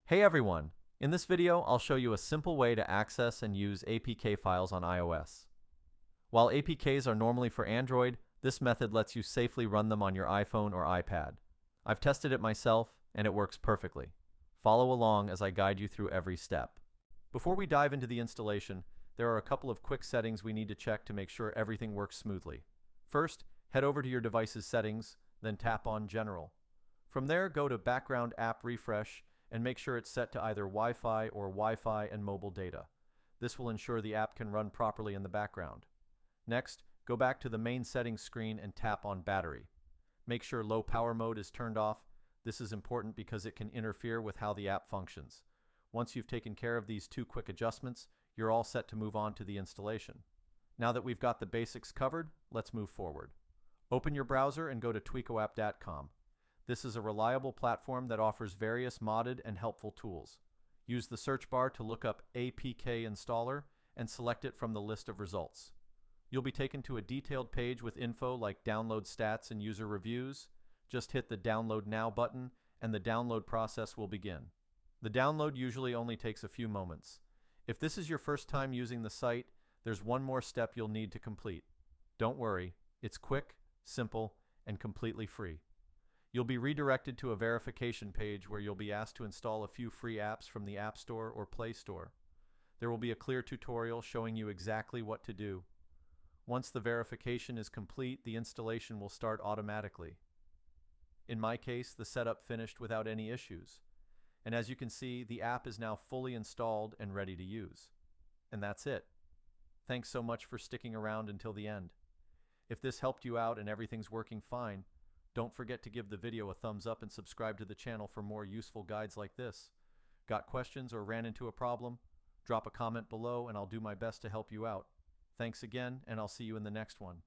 Hey everyone! In this video, I'll show you a simple way to access and use APK files on iOS. While APKs are normally for Android, this method lets you safely run them on your iPhone or iPad. I've tested it myself, and it works perfectly. Follow along as I guide you through every step. Before we dive into the installation, there are a couple of quick settings we need to check to make sure everything works smoothly. First, head over to your device's settings, then tap on General. From there, go to Background App Refresh and make sure it's set to either Wi-Fi or Wi-Fi and mobile data. This will ensure the app can run properly in the background. Next, go back to the main settings screen and tap on Battery. Make sure low power mode is turned off. This is important because it can interfere with how the app functions. Once you've taken care of these two quick adjustments, you're all set to move on to the installation. Now that we've got the basics covered, let's move forward. Open your browser and go to tweakoapp.com. This is a reliable platform that offers various modded and helpful tools. Use the search bar to look up APK installer and select it from the list of results. You'll be taken to a detailed page with info like download stats and user reviews. Just hit the Download Now button and the download process will begin. The download usually only takes a few moments. If this is your first time using the site, there's one more step you'll need to complete. Don't worry, it's quick, simple, and completely free. You'll be redirected to a verification page where you'll be asked to install a few free apps from the App Store or Play Store. There will be a clear tutorial showing you exactly what to do. Once the verification is complete, the installation will start automatically. In my case, the setup finished without any issues. And as you can see, the app is now fully installed and ready to use. And that's it. Thanks so much for sticking around until the end. If this helped you out and everything's working fine, don't forget to give the video a thumbs up and subscribe to the channel for more useful guides like this. Got questions or ran into a problem? Drop a comment below and I'll do my best to help you out. Thanks again, and I'll see you in the next one.